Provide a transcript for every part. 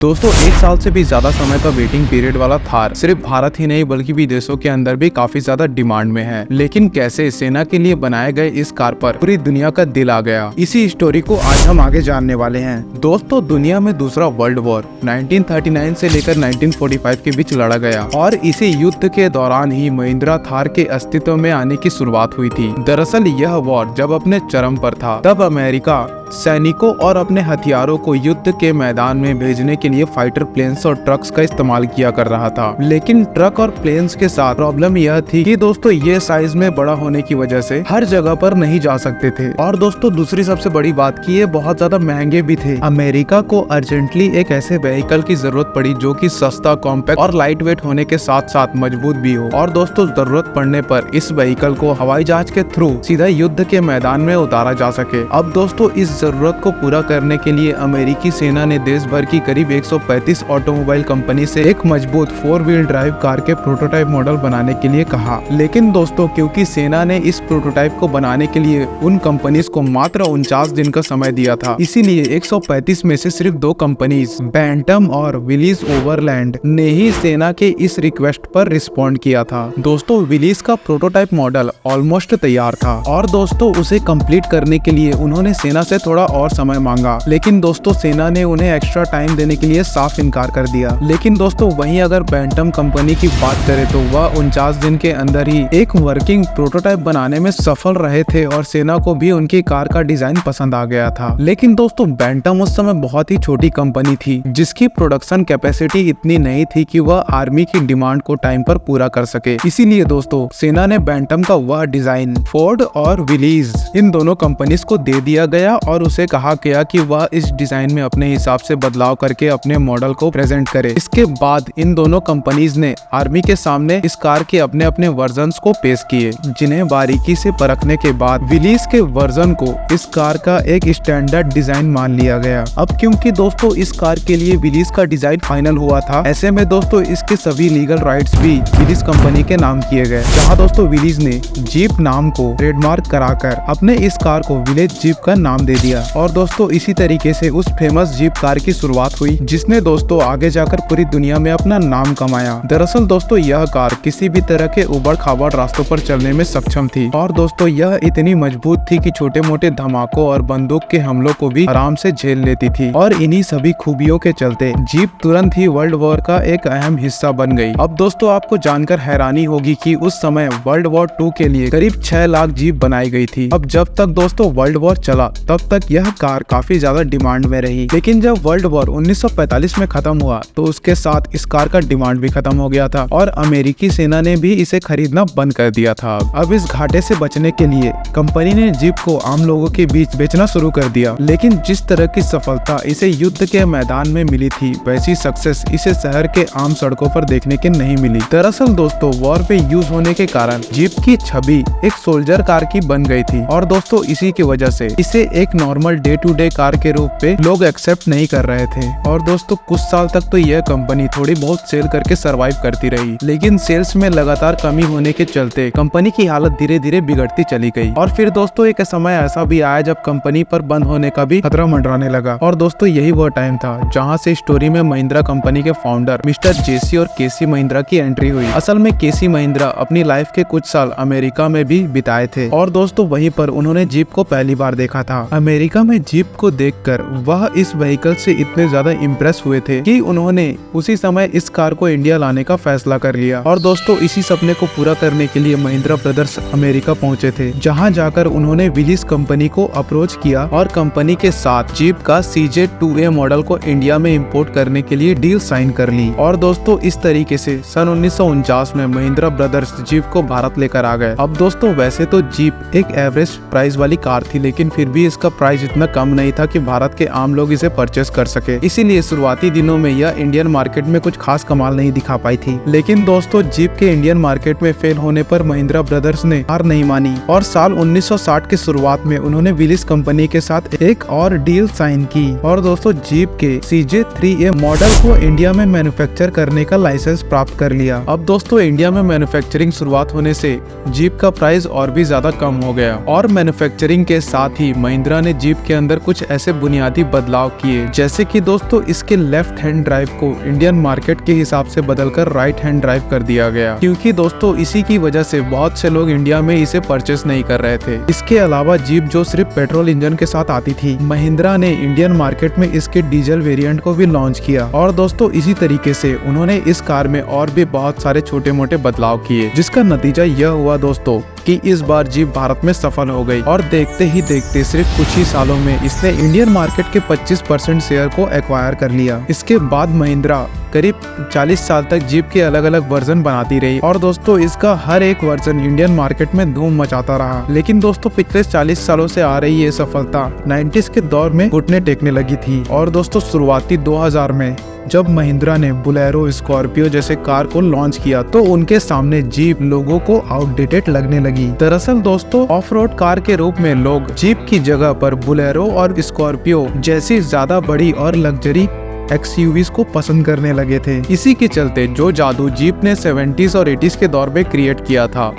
दोस्तों 1 साल से भी ज्यादा समय का वेटिंग पीरियड वाला थार सिर्फ भारत ही नहीं बल्कि विदेशों के अंदर भी काफी ज्यादा डिमांड में है। लेकिन कैसे सेना के लिए बनाए गए इस कार पर पूरी दुनिया का दिल आ गया, इसी स्टोरी को आज हम आगे जानने वाले हैं। दोस्तों दुनिया में दूसरा वर्ल्ड वॉर 1939 से लेकर 1945 के बीच लड़ा गया और इसी युद्ध के दौरान ही महिंद्रा थार के अस्तित्व में आने की शुरुआत हुई थी। दरअसल यह वॉर जब अपने चरम पर था तब अमेरिका सैनिकों और अपने हथियारों को युद्ध के मैदान में भेजने के लिए फाइटर प्लेन्स और ट्रक्स का इस्तेमाल किया कर रहा था। लेकिन ट्रक और प्लेन्स के साथ प्रॉब्लम यह थी कि दोस्तों ये साइज में बड़ा होने की वजह से हर जगह पर नहीं जा सकते थे और दोस्तों दूसरी सबसे बड़ी बात कि ये बहुत ज्यादा महंगे भी थे। अमेरिका को अर्जेंटली एक ऐसे व्हीकल की जरूरत पड़ी जो कि सस्ता, कॉम्पैक्ट और लाइट वेट होने के साथ साथ मजबूत भी हो और दोस्तों जरूरत पड़ने पर इस व्हीकल को हवाई जहाज के थ्रू सीधा युद्ध के मैदान में उतारा जा सके। अब दोस्तों इस जरूरत को पूरा करने के लिए अमेरिकी सेना ने देश भर की करीब 135 ऑटोमोबाइल कंपनी से एक मजबूत 4 व्हील ड्राइव कार के प्रोटोटाइप मॉडल बनाने के लिए कहा। लेकिन दोस्तों क्योंकि सेना ने इस प्रोटोटाइप को बनाने के लिए उन कंपनीज को मात्र 49 दिन का समय दिया था, इसीलिए 135 में से सिर्फ 2 कंपनीज बैंटम और विलीज ओवरलैंड ने ही सेना के इस रिक्वेस्ट पर रिस्पॉन्ड किया था। दोस्तों विलीज का प्रोटोटाइप मॉडल ऑलमोस्ट तैयार था और दोस्तों उसे कंप्लीट करने के लिए उन्होंने सेना से थोड़ा और समय मांगा, लेकिन दोस्तों सेना ने उन्हें एक्स्ट्रा टाइम देने के लिए साफ इनकार कर दिया। लेकिन दोस्तों वहीं अगर बैंटम कंपनी की बात करें तो वह 49 दिन के अंदर ही एक वर्किंग प्रोटोटाइप बनाने में सफल रहे थे और सेना को भी उनकी कार का डिजाइन पसंद आ गया था। लेकिन दोस्तों बैंटम उस समय बहुत ही छोटी कंपनी थी जिसकी प्रोडक्शन कैपेसिटी इतनी नहीं थी कि वह आर्मी की डिमांड को टाइम पर पूरा कर सके। इसीलिए दोस्तों सेना ने बैंटम का वह डिजाइन फोर्ड और विलीज इन दोनों कंपनीज को दे दिया गया और उसे कहा गया कि वह इस डिजाइन में अपने हिसाब से बदलाव करके अपने मॉडल को प्रेजेंट करे। इसके बाद इन दोनों कंपनीज ने आर्मी के सामने इस कार के अपने अपने वर्जन्स को पेश किए, जिन्हें बारीकी से परखने के बाद विलीज के वर्जन को इस कार का एक स्टैंडर्ड डिजाइन मान लिया गया। अब क्योंकि दोस्तों इस कार के लिए विलीज का डिजाइन फाइनल हुआ था, ऐसे में दोस्तों इसके सभी लीगल राइट्स भी विलीज कंपनी के नाम किए गए। जहाँ दोस्तों विलीज ने जीप नाम को ट्रेडमार्क कराकर अपने इस कार को विलेज जीप का नाम दे दिया और दोस्तों इसी तरीके से उस फेमस जीप कार की शुरुआत हुई जिसने दोस्तों आगे जाकर पूरी दुनिया में अपना नाम कमाया। दरअसल दोस्तों यह कार किसी भी तरह के उबड़ खाबड़ रास्तों पर चलने में सक्षम थी और दोस्तों यह इतनी मजबूत थी कि छोटे मोटे धमाकों और बंदूक के हमलों को भी आराम से झेल लेती थी और इन्हीं सभी खूबियों के चलते जीप तुरंत ही वर्ल्ड वॉर का एक अहम हिस्सा बन गई। अब दोस्तों आपको जानकर हैरानी होगी कि उस समय वर्ल्ड वॉर 2 के लिए करीब 6 लाख जीप बनाई गई थी। अब जब तक दोस्तों वर्ल्ड वॉर चला तब तक यह कार काफी ज्यादा डिमांड में रही, लेकिन जब वर्ल्ड वॉर 1945 में खत्म हुआ तो उसके साथ इस कार का डिमांड भी खत्म हो गया था और अमेरिकी सेना ने भी इसे खरीदना बंद कर दिया था। अब इस घाटे से बचने के लिए कंपनी ने जीप को आम लोगों के बीच बेचना शुरू कर दिया। लेकिन जिस तरह की सफलता इसे युद्ध के मैदान में मिली थी वैसी सक्सेस इसे शहर के आम सड़कों पर देखने के नहीं मिली। दरअसल दोस्तों वॉर पे यूज होने के कारण जीप की छवि एक सोल्जर कार की बन गई थी और दोस्तों इसी की वजह से इसे एक normal day to day car के रूप पे लोग एक्सेप्ट नहीं कर रहे थे और दोस्तों कुछ साल तक तो यह कंपनी थोड़ी बहुत सेल करके सरवाइव करती रही, लेकिन सेल्स में लगातार कमी होने के चलते कंपनी की हालत धीरे धीरे बिगड़ती चली गई। और फिर दोस्तों एक समय ऐसा भी आया जब कंपनी पर बंद होने का भी खतरा मंडराने लगा और दोस्तों यही वो टाइम था जहाँ से स्टोरी में महिंद्रा कंपनी के फाउंडर मिस्टर जेसी और केसी महिंद्रा की एंट्री हुई। असल में केसी महिंद्रा अपनी लाइफ के कुछ साल अमेरिका में भी बिताए थे और दोस्तों वहीं पर उन्होंने जीप को पहली बार देखा था। अमेरिका में जीप को देखकर वह इस व्हीकल से इतने ज्यादा इम्प्रेस हुए थे कि उन्होंने उसी समय इस कार को इंडिया लाने का फैसला कर लिया और दोस्तों इसी सपने को पूरा करने के लिए महिंद्रा ब्रदर्स अमेरिका पहुंचे थे, जहां जाकर उन्होंने विलीज कंपनी को अप्रोच किया और कंपनी के साथ जीप का CJ2A मॉडल को इंडिया में इंपोर्ट करने के लिए डील साइन कर ली। और दोस्तों इस तरीके से सन 1949 में महिंद्रा ब्रदर्स जीप को भारत लेकर आ गए। अब दोस्तों वैसे तो जीप एक एवरेज प्राइस वाली कार थी, लेकिन फिर भी इसका प्राइस इतना कम नहीं था कि भारत के आम लोग इसे परचेस कर सके, इसीलिए शुरुआती दिनों में यह इंडियन मार्केट में कुछ खास कमाल नहीं दिखा पाई थी। लेकिन दोस्तों जीप के इंडियन मार्केट में फेल होने पर महिंद्रा ब्रदर्स ने हार नहीं मानी और साल 1960 की शुरुआत में उन्होंने विलीज कंपनी के साथ एक और डील साइन की और दोस्तों जीप के CJ3A मॉडल को इंडिया में मैन्युफैक्चर करने का लाइसेंस प्राप्त कर लिया। अब दोस्तों इंडिया में मैन्युफैक्चरिंग शुरुआत होने से जीप का प्राइस और भी ज्यादा कम हो गया और मैन्युफैक्चरिंग के साथ ही महिंद्रा ने जीप के अंदर कुछ ऐसे बुनियादी बदलाव किए, जैसे कि दोस्तों इसके लेफ्ट हैंड ड्राइव को इंडियन मार्केट के हिसाब से बदलकर राइट हैंड ड्राइव कर दिया गया, क्योंकि दोस्तों इसी की वजह से बहुत से लोग इंडिया में इसे परचेस नहीं कर रहे थे। इसके अलावा जीप जो सिर्फ पेट्रोल इंजन के साथ आती थी, महिंद्रा ने इंडियन मार्केट में इसके डीजल वेरिएंट को भी लॉन्च किया। और दोस्तों इसी तरीके से उन्होंने इस कार में और भी बहुत सारे छोटे मोटे बदलाव किए, जिसका नतीजा यह हुआ दोस्तों कि इस बार जीप भारत में सफल हो गई और देखते ही देखते सिर्फ कुछ ही सालों में इसने इंडियन मार्केट के 25% शेयर को एक्वायर कर लिया। इसके बाद महिंद्रा करीब 40 साल तक जीप के अलग अलग वर्जन बनाती रही और दोस्तों इसका हर एक वर्जन इंडियन मार्केट में धूम मचाता रहा। लेकिन दोस्तों पिछले 40 सालों से आ रही ये सफलता 90s के दौर में घुटने टेकने लगी थी। और दोस्तों शुरुआती 2000 में जब महिंद्रा ने बुलेरो, स्कॉर्पियो जैसे कार को लॉन्च किया तो उनके सामने जीप लोगों को आउटडेटेड लगने लगी। दरअसल दोस्तों ऑफ रोड कार के रूप में लोग जीप की जगह पर बुलेरो और स्कॉर्पियो जैसी ज्यादा बड़ी और लग्जरी एक्सयूवीज को पसंद करने लगे थे। इसी के चलते जो जादू जीप ने 70s और 80s के दौर में क्रिएट किया था,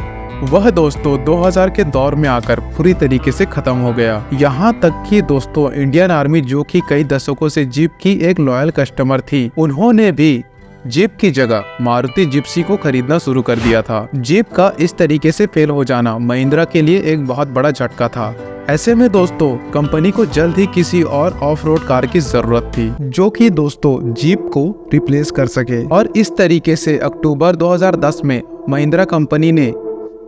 वह दोस्तों 2000 के दौर में आकर पूरी तरीके से खत्म हो गया। यहाँ तक कि दोस्तों इंडियन आर्मी, जो कि कई दशकों से जीप की एक लॉयल कस्टमर थी, उन्होंने भी जीप की जगह मारुति जिप्सी को खरीदना शुरू कर दिया था। जीप का इस तरीके से फेल हो जाना महिंद्रा के लिए एक बहुत बड़ा झटका था। ऐसे में दोस्तों कंपनी को जल्द ही किसी और ऑफ रोड कार की जरूरत थी, जो कि दोस्तों जीप को रिप्लेस कर सके। और इस तरीके से अक्टूबर 2010 में महिंद्रा कंपनी ने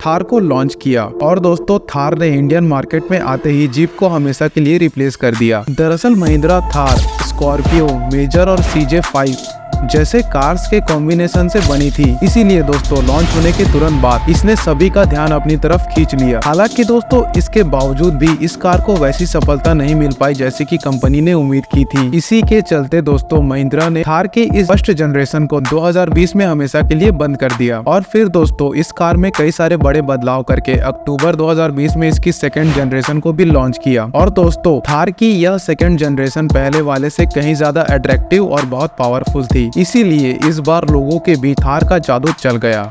थार को लॉन्च किया। और दोस्तों थार ने इंडियन मार्केट में आते ही जीप को हमेशा के लिए रिप्लेस कर दिया। दरअसल महिंद्रा थार, स्कॉर्पियो, मेजर और CJ5 जैसे कार्स के कॉम्बिनेशन से बनी थी, इसीलिए दोस्तों लॉन्च होने के तुरंत बाद इसने सभी का ध्यान अपनी तरफ खींच लिया। हालांकि दोस्तों इसके बावजूद भी इस कार को वैसी सफलता नहीं मिल पाई जैसे कि कंपनी ने उम्मीद की थी। इसी के चलते दोस्तों महिंद्रा ने थार के इस फर्स्ट जनरेशन को 2020 में हमेशा के लिए बंद कर दिया। और फिर दोस्तों इस कार में कई सारे बड़े बदलाव करके अक्टूबर 2020 में इसकी सेकेंड जनरेशन को भी लॉन्च किया। और दोस्तों थार की यह सेकेंड जनरेशन पहले वाले से कहीं ज्यादा अट्रैक्टिव और बहुत पावरफुल थी, इसीलिए इस बार लोगों के बीच थार का जादू चल गया।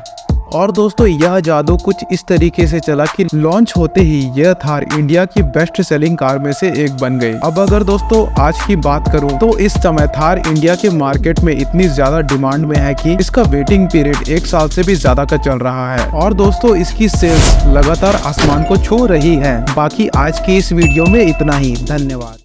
और दोस्तों यह जादू कुछ इस तरीके से चला कि लॉन्च होते ही यह थार इंडिया की बेस्ट सेलिंग कार में से एक बन गई। अब अगर दोस्तों आज की बात करूं तो इस समय थार इंडिया के मार्केट में इतनी ज्यादा डिमांड में है कि इसका वेटिंग पीरियड 1 साल से भी ज्यादा का चल रहा है। और दोस्तों इसकी सेल्स लगातार आसमान को छू रही है। बाकी आज की इस वीडियो में इतना ही। धन्यवाद।